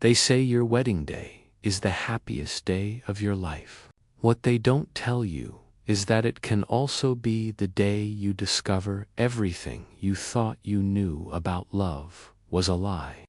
They say your wedding day is the happiest day of your life. What they don't tell you is that it can also be the day you discover everything you thought you knew about love was a lie.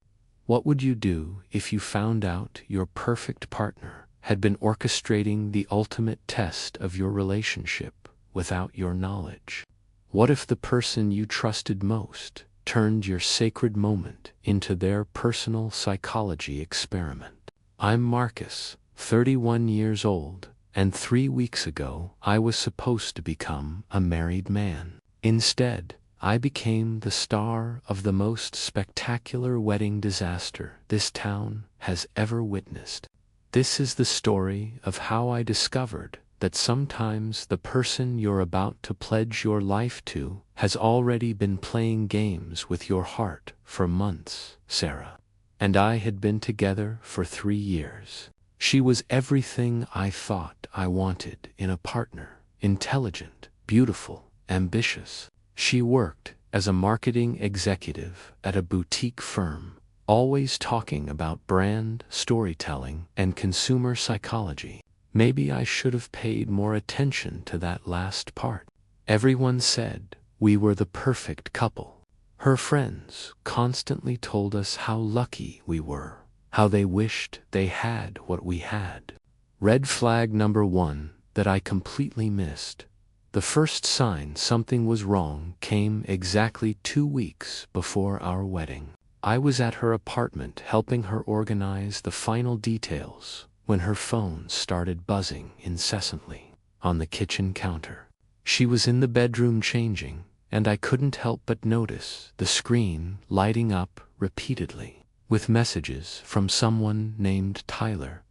What would you do if you found out your perfect partner had been orchestrating the ultimate test of your relationship without your knowledge? What if the person you trusted most turned your sacred moment into their personal psychology experiment? I'm Marcus, 31 years old, and 3 weeks ago I was supposed to become a married man. Instead, I became the star of the most spectacular wedding disaster this town has ever witnessed. This is the story of how I discovered that sometimes the person you're about to pledge your life to has already been playing games with your heart for months. Sarah and I had been together for 3 years. She was everything I thought I wanted in a partner: intelligent, beautiful, ambitious. She worked as a marketing executive at a boutique firm, always talking about brand, storytelling, and consumer psychology. Maybe I should have paid more attention to that last part. Everyone said we were the perfect couple. Her friends constantly told us how lucky we were, how they wished they had what we had. Red flag number 1 that I completely missed. The first sign something was wrong came exactly 2 weeks before our wedding. I was at her apartment helping her organize the final details when her phone started buzzing incessantly on the kitchen counter. She was in the bedroom changing, and I couldn't help but notice the screen lighting up repeatedly with messages from someone named Tyler.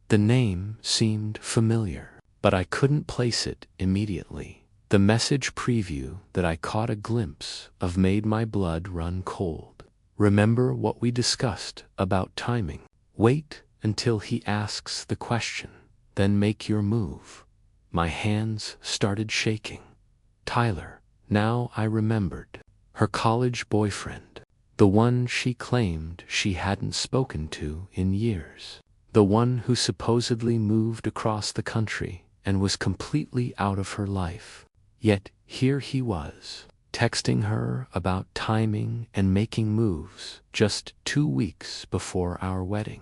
The name seemed familiar, but I couldn't place it immediately. The message preview that I caught a glimpse of made my blood run cold. Remember what we discussed about timing? Wait until he asks the question, then make your move. My hands started shaking. Tyler, now I remembered. Her college boyfriend. The one she claimed she hadn't spoken to in years. The one who supposedly moved across the country and was completely out of her life. Yet here he was, texting her about timing and making moves just 2 weeks before our wedding.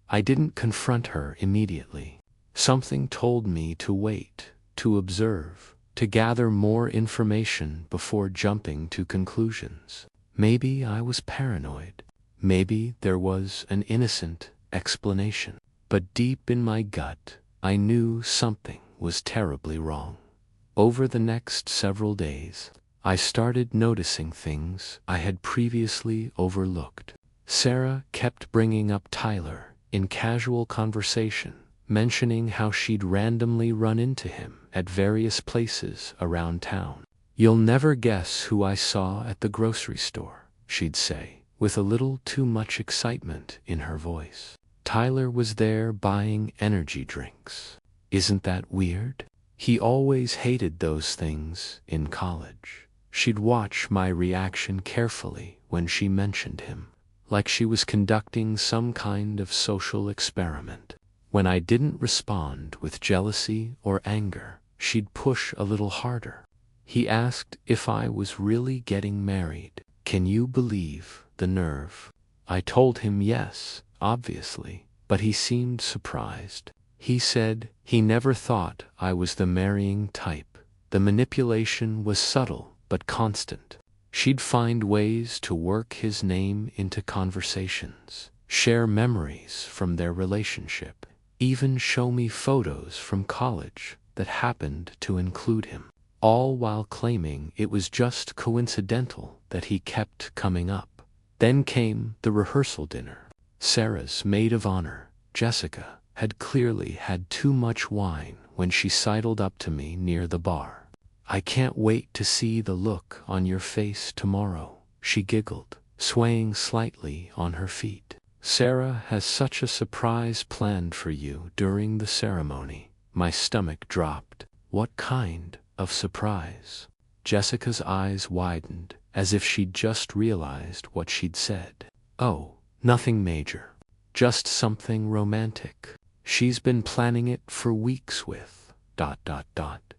I didn't confront her immediately. Something told me to wait, to observe, to gather more information before jumping to conclusions. Maybe I was paranoid. Maybe there was an innocent explanation. But deep in my gut, I knew something was terribly wrong. Over the next several days, I started noticing things I had previously overlooked. Sarah kept bringing up Tyler in casual conversation, mentioning how she'd randomly run into him at various places around town. "You'll never guess who I saw at the grocery store," she'd say, with a little too much excitement in her voice. Tyler was there buying energy drinks. Isn't that weird? He always hated those things in college. She'd watch my reaction carefully when she mentioned him, like she was conducting some kind of social experiment. When I didn't respond with jealousy or anger, she'd push a little harder. He asked if I was really getting married. Can you believe the nerve? I told him yes, obviously, but he seemed surprised. He said he never thought I was the marrying type. The manipulation was subtle but constant. She'd find ways to work his name into conversations, share memories from their relationship, even show me photos from college that happened to include him, all while claiming it was just coincidental that he kept coming up. Then came the rehearsal dinner. Sarah's maid of honor, Jessica, had clearly had too much wine when she sidled up to me near the bar. "I can't wait to see the look on your face tomorrow," she giggled, swaying slightly on her feet. "Sarah has such a surprise planned for you during the ceremony." My stomach dropped. What kind of surprise? Jessica's eyes widened, as if she'd just realized what she'd said. "Oh, nothing major. just something romantic. She's been planning it for weeks with.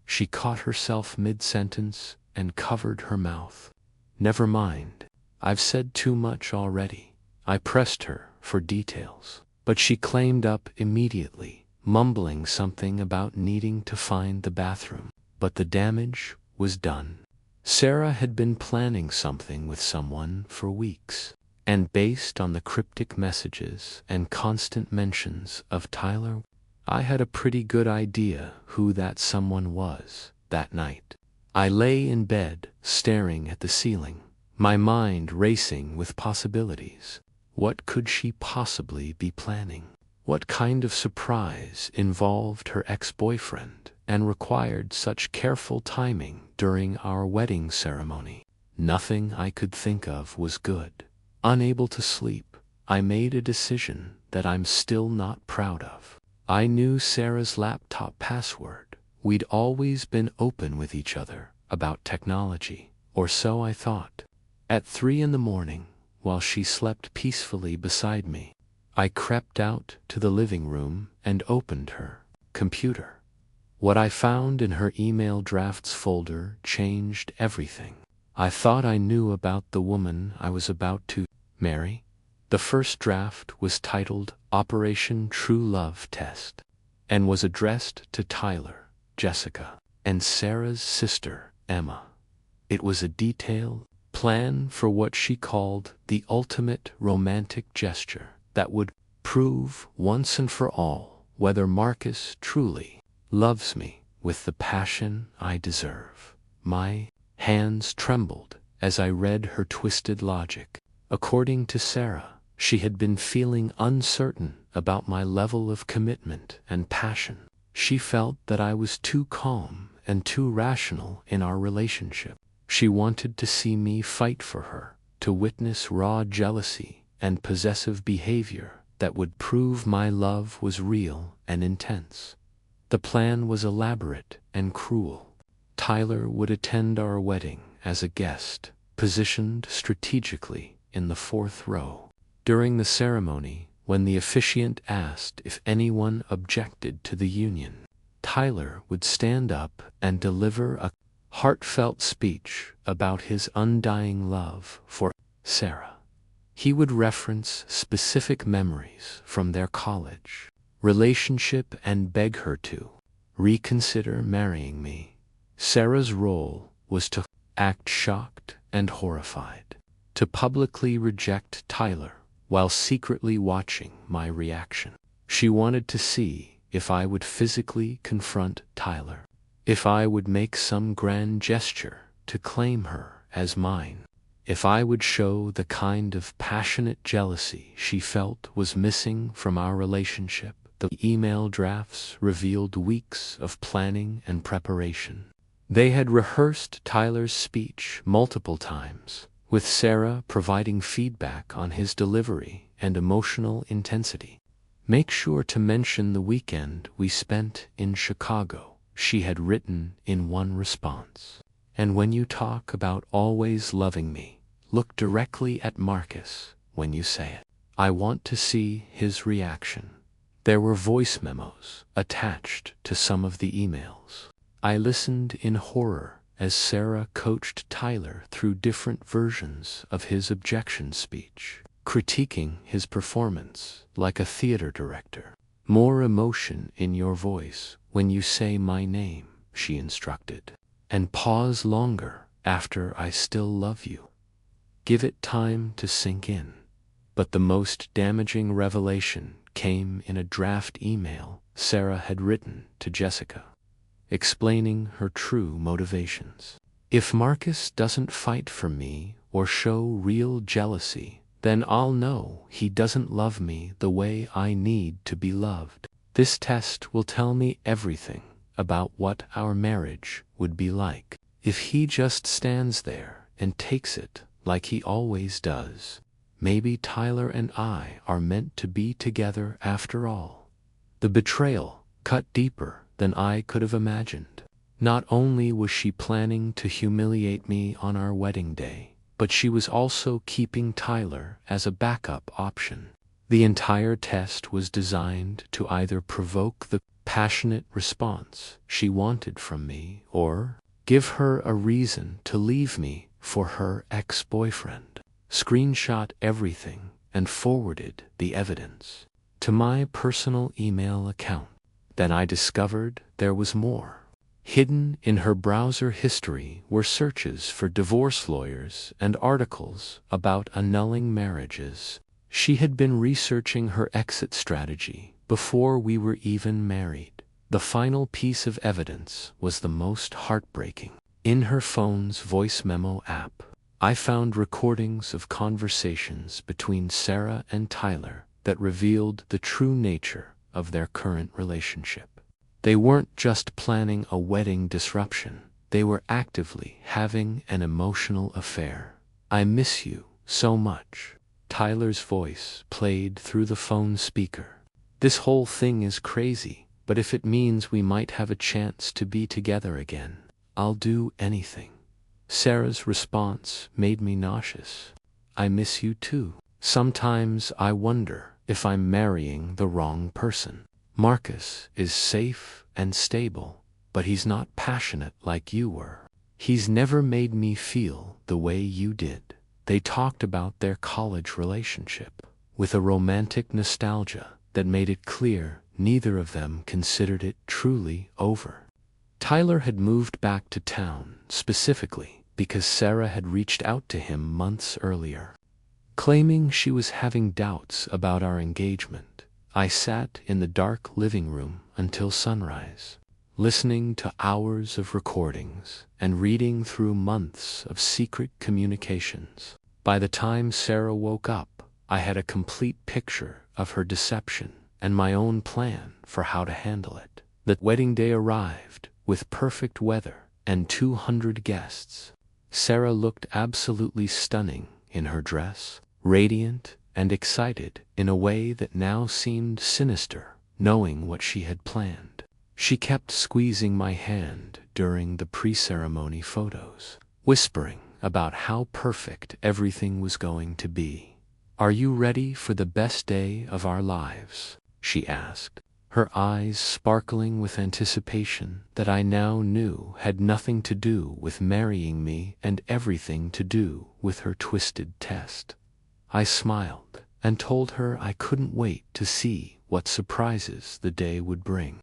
She caught herself mid-sentence and covered her mouth. Never mind. I've said too much already. I pressed her for details, but she claimed up immediately, mumbling something about needing to find the bathroom. But the damage was done. Sarah had been planning something with someone for weeks, and based on the cryptic messages and constant mentions of Tyler, I had a pretty good idea who that someone was that night. I lay in bed, staring at the ceiling, my mind racing with possibilities. What could she possibly be planning? What kind of surprise involved her ex-boyfriend and required such careful timing during our wedding ceremony? Nothing I could think of was good. Unable to sleep, I made a decision that I'm still not proud of. I knew Sarah's laptop password. We'd always been open with each other about technology, or so I thought. At 3 a.m, while she slept peacefully beside me, I crept out to the living room and opened her computer. What I found in her email drafts folder changed everything. I thought I knew about the woman I was about to marry. The first draft was titled Operation True Love Test and was addressed to Tyler, Jessica, and Sarah's sister, Emma. It was a detailed plan for what she called the ultimate romantic gesture that would prove once and for all whether Marcus truly loves me with the passion I deserve. My hands trembled as I read her twisted logic. According to Sarah, she had been feeling uncertain about my level of commitment and passion. She felt that I was too calm and too rational in our relationship. She wanted to see me fight for her, to witness raw jealousy and possessive behavior that would prove my love was real and intense. The plan was elaborate and cruel. Tyler would attend our wedding as a guest, positioned strategically in the 4th row. During the ceremony, when the officiant asked if anyone objected to the union, Tyler would stand up and deliver a heartfelt speech about his undying love for Sarah. He would reference specific memories from their college relationship and beg her to reconsider marrying me. Sarah's role was to act shocked and horrified, to publicly reject Tyler while secretly watching my reaction. She wanted to see if I would physically confront Tyler, if I would make some grand gesture to claim her as mine, if I would show the kind of passionate jealousy she felt was missing from our relationship. The email drafts revealed weeks of planning and preparation. They had rehearsed Tyler's speech multiple times, with Sarah providing feedback on his delivery and emotional intensity. "Make sure to mention the weekend we spent in Chicago," she had written in one response. "And when you talk about always loving me, look directly at Marcus when you say it. I want to see his reaction." There were voice memos attached to some of the emails. I listened in horror as Sarah coached Tyler through different versions of his objection speech, critiquing his performance like a theater director. "More emotion in your voice when you say my name," she instructed, "and pause longer after I still love you. Give it time to sink in." But the most damaging revelation came in a draft email Sarah had written to Jessica, explaining her true motivations. "If Marcus doesn't fight for me or show real jealousy, then I'll know he doesn't love me the way I need to be loved. This test will tell me everything about what our marriage would be like. If he just stands there and takes it like he always does, maybe Tyler and I are meant to be together after all." The betrayal cut deeper than I could have imagined. Not only was she planning to humiliate me on our wedding day, but she was also keeping Tyler as a backup option. The entire test was designed to either provoke the passionate response she wanted from me or give her a reason to leave me for her ex-boyfriend. Screenshot everything and forwarded the evidence to my personal email account. Then I discovered there was more. Hidden in her browser history were searches for divorce lawyers and articles about annulling marriages. She had been researching her exit strategy before we were even married. The final piece of evidence was the most heartbreaking. In her phone's voice memo app, I found recordings of conversations between Sarah and Tyler that revealed the true nature of their current relationship. They weren't just planning a wedding disruption, they were actively having an emotional affair. "I miss you so much," Tyler's voice played through the phone speaker. "This whole thing is crazy, but if it means we might have a chance to be together again, I'll do anything." Sarah's response made me nauseous. "I miss you too. Sometimes I wonder if I'm marrying the wrong person. Marcus is safe and stable, but he's not passionate like you were. He's never made me feel the way you did." They talked about their college relationship with a romantic nostalgia that made it clear neither of them considered it truly over. Tyler had moved back to town specifically because Sarah had reached out to him months earlier, claiming she was having doubts about our engagement. I sat in the dark living room until sunrise, listening to hours of recordings and reading through months of secret communications. By the time Sarah woke up, I had a complete picture of her deception and my own plan for how to handle it. The wedding day arrived with perfect weather and 200 guests. Sarah looked absolutely stunning in her dress, radiant and excited in a way that now seemed sinister, knowing what she had planned. She kept squeezing my hand during the pre-ceremony photos, whispering about how perfect everything was going to be. "Are you ready for the best day of our lives?" she asked, her eyes sparkling with anticipation that I now knew had nothing to do with marrying me and everything to do with her twisted test. I smiled and told her I couldn't wait to see what surprises the day would bring.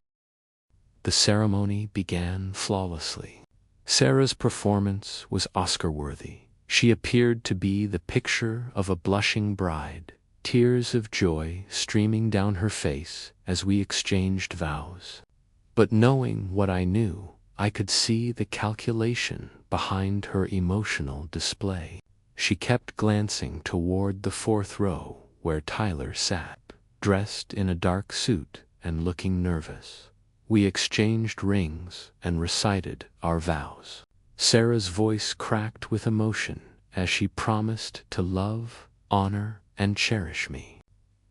The ceremony began flawlessly. Sarah's performance was Oscar-worthy. She appeared to be the picture of a blushing bride, tears of joy streaming down her face as we exchanged vows. But knowing what I knew, I could see the calculation behind her emotional display. She kept glancing toward the fourth row where Tyler sat, dressed in a dark suit and looking nervous. We exchanged rings and recited our vows. Sarah's voice cracked with emotion as she promised to love, honor, and cherish me.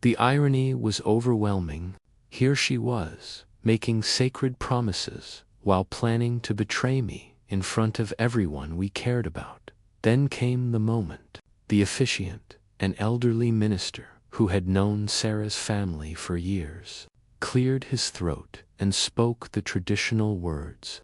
The irony was overwhelming. Here she was, making sacred promises while planning to betray me in front of everyone we cared about. Then came the moment. The officiant, an elderly minister who had known Sarah's family for years, cleared his throat and spoke the traditional words.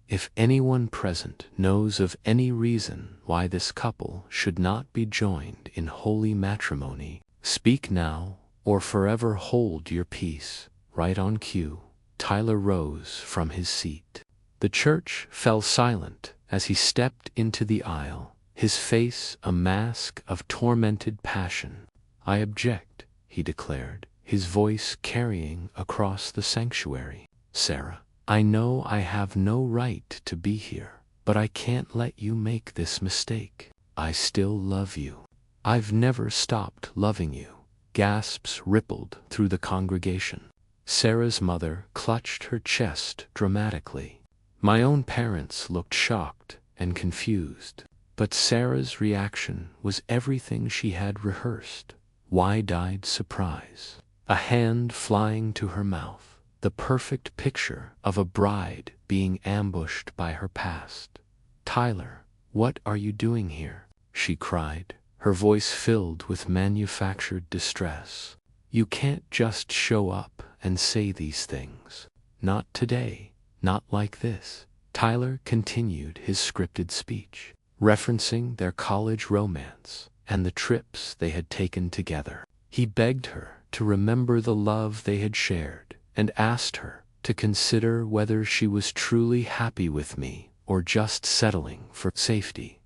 "If anyone present knows of any reason why this couple should not be joined in holy matrimony, speak now or forever hold your peace." Right on cue, Tyler rose from his seat. The church fell silent as he stepped into the aisle, his face a mask of tormented passion. "I object," he declared, his voice carrying across the sanctuary. "Sarah, I know I have no right to be here, but I can't let you make this mistake. I still love you. I've never stopped loving you." Gasps rippled through the congregation. Sarah's mother clutched her chest dramatically. My own parents looked shocked and confused, but Sarah's reaction was everything she had rehearsed. Wide-eyed surprise, a hand flying to her mouth, the perfect picture of a bride being ambushed by her past. "Tyler, what are you doing here?" she cried, her voice filled with manufactured distress. You can't just show up and say these things. Not today, not like this. Tyler continued his scripted speech, referencing their college romance and the trips they had taken together. He begged her to remember the love they had shared and asked her to consider whether she was truly happy with me or just settling for safety.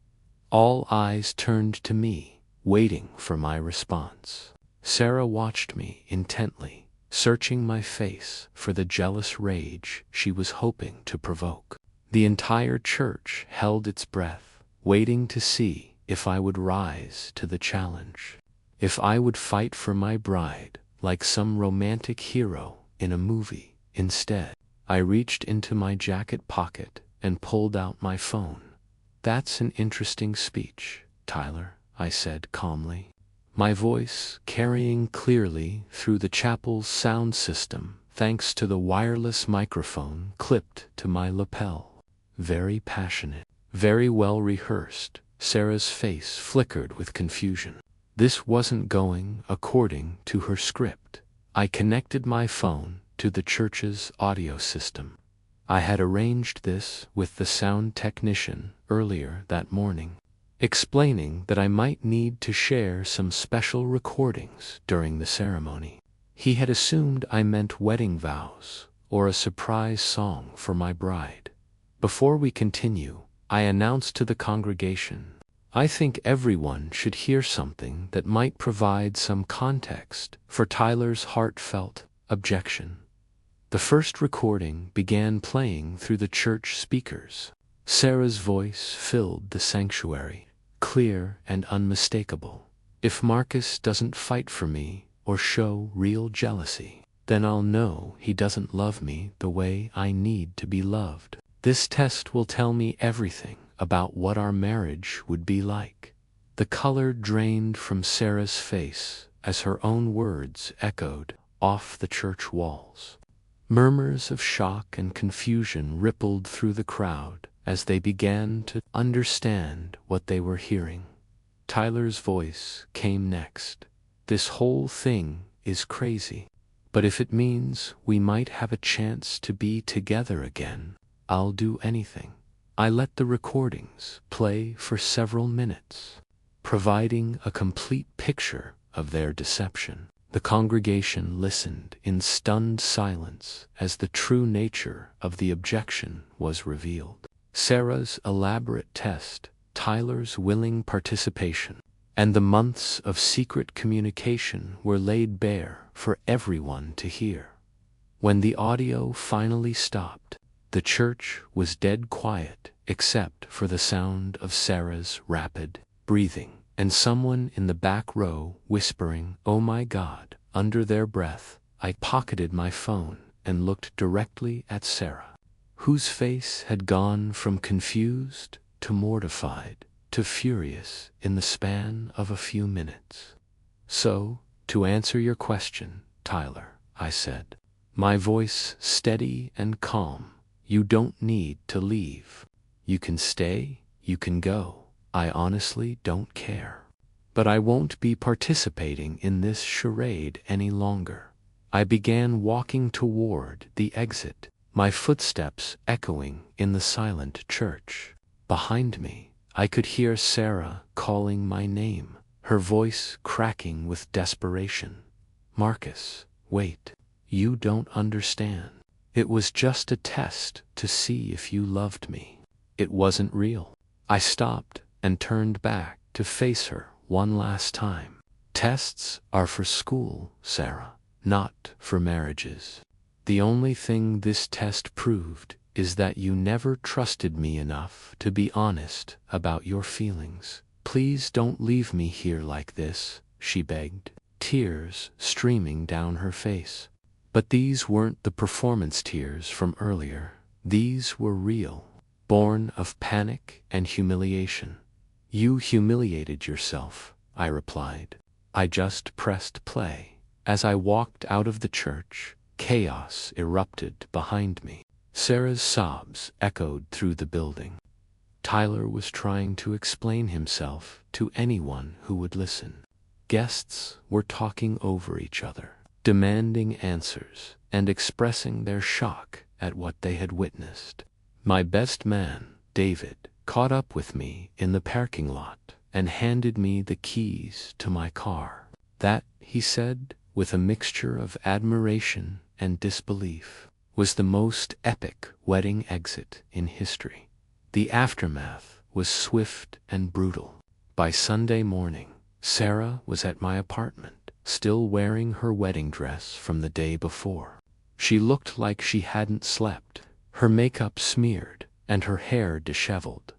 All eyes turned to me, waiting for my response. Sarah watched me intently, searching my face for the jealous rage she was hoping to provoke. The entire church held its breath, waiting to see if I would rise to the challenge. If I would fight for my bride like some romantic hero in a movie. Instead, I reached into my jacket pocket and pulled out my phone. "That's an interesting speech, Tyler," I said calmly, my voice carrying clearly through the chapel's sound system thanks to the wireless microphone clipped to my lapel. "Very passionate, very well rehearsed." Sarah's face flickered with confusion. This wasn't going according to her script. I connected my phone to the church's audio system. I had arranged this with the sound technician earlier that morning, explaining that I might need to share some special recordings during the ceremony. He had assumed I meant wedding vows or a surprise song for my bride. Before we continue, I announced to the congregation, "I think everyone should hear something that might provide some context for Tyler's heartfelt objection." The first recording began playing through the church speakers. Sarah's voice filled the sanctuary, clear and unmistakable. "If Marcus doesn't fight for me or show real jealousy, then I'll know he doesn't love me the way I need to be loved. This test will tell me everything about what our marriage would be like." The color drained from Sarah's face as her own words echoed off the church walls. Murmurs of shock and confusion rippled through the crowd as they began to understand what they were hearing. Tyler's voice came next. "This whole thing is crazy, but if it means we might have a chance to be together again, I'll do anything." I let the recordings play for several minutes, providing a complete picture of their deception. The congregation listened in stunned silence as the true nature of the objection was revealed. Sarah's elaborate test, Tyler's willing participation, and the months of secret communication were laid bare for everyone to hear. When the audio finally stopped, the church was dead quiet except for the sound of Sarah's rapid breathing and someone in the back row whispering, "Oh my God," under their breath. I pocketed my phone and looked directly at Sarah, whose face had gone from confused to mortified to furious in the span of a few minutes. "So, to answer your question, Tyler," I said, my voice steady and calm, "you don't need to leave. You can stay, you can go. I honestly don't care. But I won't be participating in this charade any longer." I began walking toward the exit, my footsteps echoing in the silent church. Behind me, I could hear Sarah calling my name, her voice cracking with desperation. "Marcus, wait. You don't understand. It was just a test to see if you loved me. It wasn't real." I stopped and turned back to face her one last time. "Tests are for school, Sarah, not for marriages. The only thing this test proved is that you never trusted me enough to be honest about your feelings. Please don't leave me here like this," she begged, tears streaming down her face. But these weren't the performance tears from earlier. These were real, born of panic and humiliation. "You humiliated yourself," I replied. I just pressed play. As I walked out of the church, chaos erupted behind me. Sarah's sobs echoed through the building. Tyler was trying to explain himself to anyone who would listen. Guests were talking over each other, demanding answers, and expressing their shock at what they had witnessed. My best man, David, caught up with me in the parking lot and handed me the keys to my car. That, he said, with a mixture of admiration and disbelief, was the most epic wedding exit in history. The aftermath was swift and brutal. By Sunday morning, Sarah was at my apartment, still wearing her wedding dress from the day before. She looked like she hadn't slept, her makeup smeared and her hair disheveled.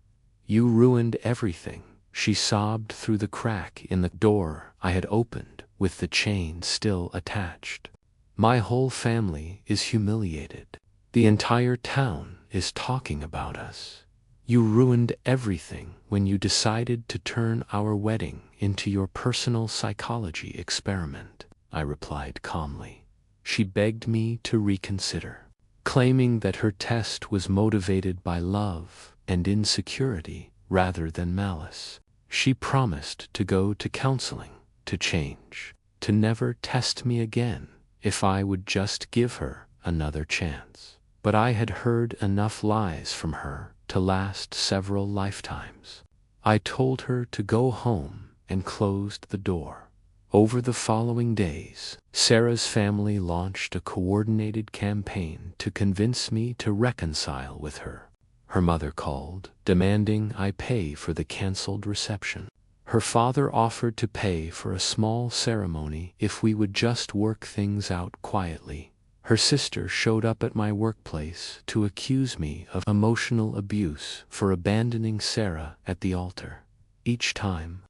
"You ruined everything," she sobbed through the crack in the door I had opened with the chain still attached. "My whole family is humiliated. The entire town is talking about us. You ruined everything when you decided to turn our wedding into your personal psychology experiment," I replied calmly. She begged me to reconsider, claiming that her test was motivated by love and insecurity rather than malice. She promised to go to counseling, to change, to never test me again if I would just give her another chance. But I had heard enough lies from her to last several lifetimes. I told her to go home and closed the door. Over the following days, Sarah's family launched a coordinated campaign to convince me to reconcile with her. Her mother called, demanding I pay for the canceled reception. Her father offered to pay for a small ceremony if we would just work things out quietly. Her sister showed up at my workplace to accuse me of emotional abuse for abandoning Sarah at the altar. Each time,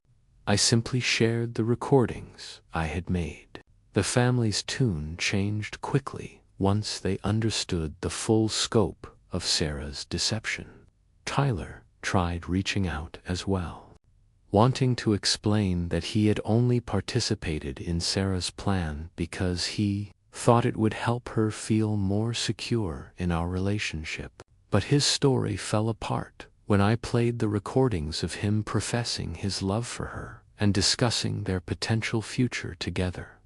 I simply shared the recordings I had made. The family's tune changed quickly once they understood the full scope of Sarah's deception. Tyler tried reaching out as well, wanting to explain that he had only participated in Sarah's plan because he thought it would help her feel more secure in our relationship. But his story fell apart when I played the recordings of him professing his love for her and discussing their potential future together.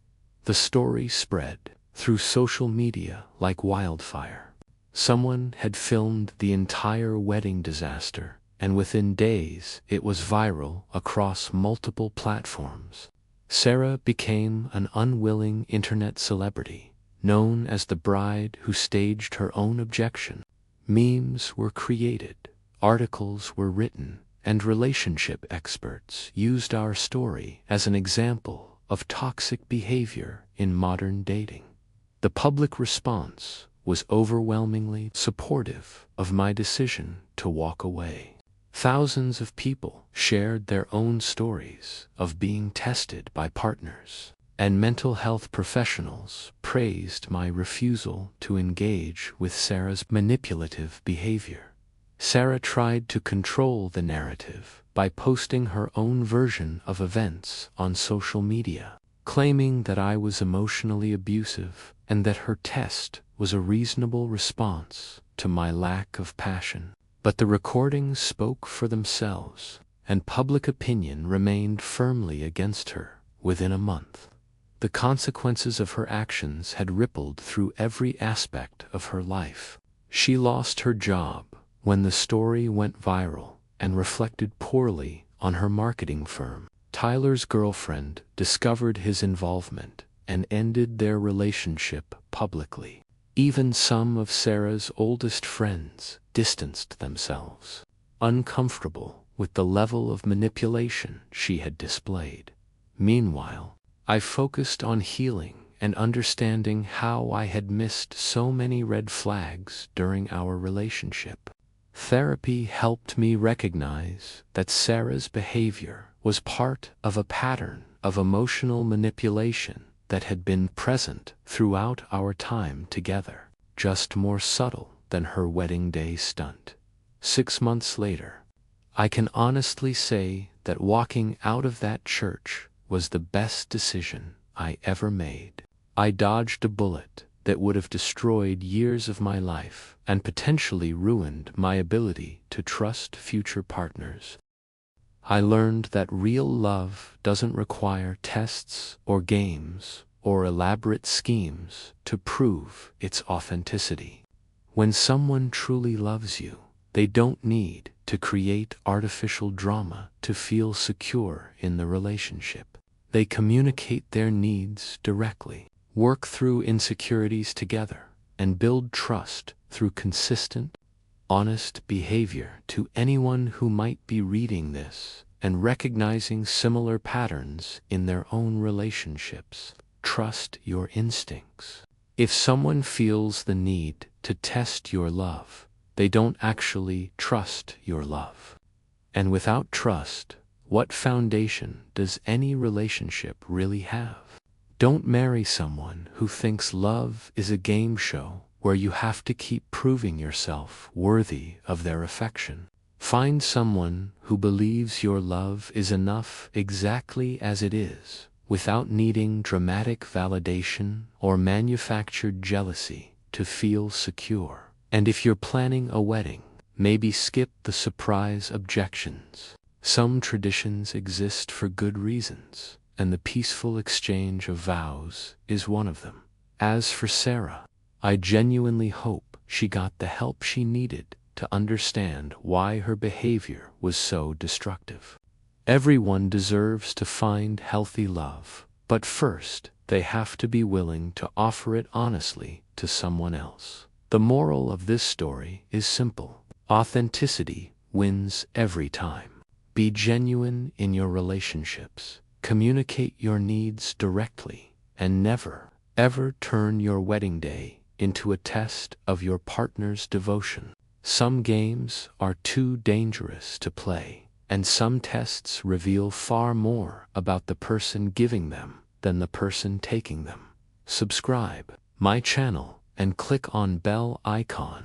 The story spread through social media like wildfire. Someone had filmed the entire wedding disaster, and within days it was viral across multiple platforms. Sarah became an unwilling internet celebrity, known as the bride who staged her own objection. Memes were created, articles were written, and relationship experts used our story as an example of toxic behavior in modern dating. The public response was overwhelmingly supportive of my decision to walk away. Thousands of people shared their own stories of being tested by partners, and mental health professionals praised my refusal to engage with Sarah's manipulative behavior. Sarah tried to control the narrative by posting her own version of events on social media, claiming that I was emotionally abusive and that her test was a reasonable response to my lack of passion. But the recordings spoke for themselves, and public opinion remained firmly against her within a month. The consequences of her actions had rippled through every aspect of her life. She lost her job when the story went viral and reflected poorly on her marketing firm. Tyler's girlfriend discovered his involvement and ended their relationship publicly. Even some of Sarah's oldest friends distanced themselves, uncomfortable with the level of manipulation she had displayed. Meanwhile, I focused on healing and understanding how I had missed so many red flags during our relationship. Therapy helped me recognize that Sarah's behavior was part of a pattern of emotional manipulation that had been present throughout our time together, just more subtle than her wedding day stunt. 6 months later, I can honestly say that walking out of that church was the best decision I ever made. I dodged a bullet that would have destroyed years of my life and potentially ruined my ability to trust future partners. I learned that real love doesn't require tests or games or elaborate schemes to prove its authenticity. When someone truly loves you, they don't need to create artificial drama to feel secure in the relationship. They communicate their needs directly, work through insecurities together, and build trust through consistent, honest behavior. To anyone who might be reading this and recognizing similar patterns in their own relationships, trust your instincts. If someone feels the need to test your love, they don't actually trust your love. And without trust, what foundation does any relationship really have? Don't marry someone who thinks love is a game show where you have to keep proving yourself worthy of their affection. Find someone who believes your love is enough exactly as it is, without needing dramatic validation or manufactured jealousy to feel secure. And if you're planning a wedding, maybe skip the surprise objections. Some traditions exist for good reasons, and the peaceful exchange of vows is one of them. As for Sarah, I genuinely hope she got the help she needed to understand why her behavior was so destructive. Everyone deserves to find healthy love, but first, they have to be willing to offer it honestly to someone else. The moral of this story is simple. Authenticity wins every time. Be genuine in your relationships, communicate your needs directly, and never, ever turn your wedding day into a test of your partner's devotion. Some games are too dangerous to play, and some tests reveal far more about the person giving them than the person taking them. Subscribe my channel and click on bell icon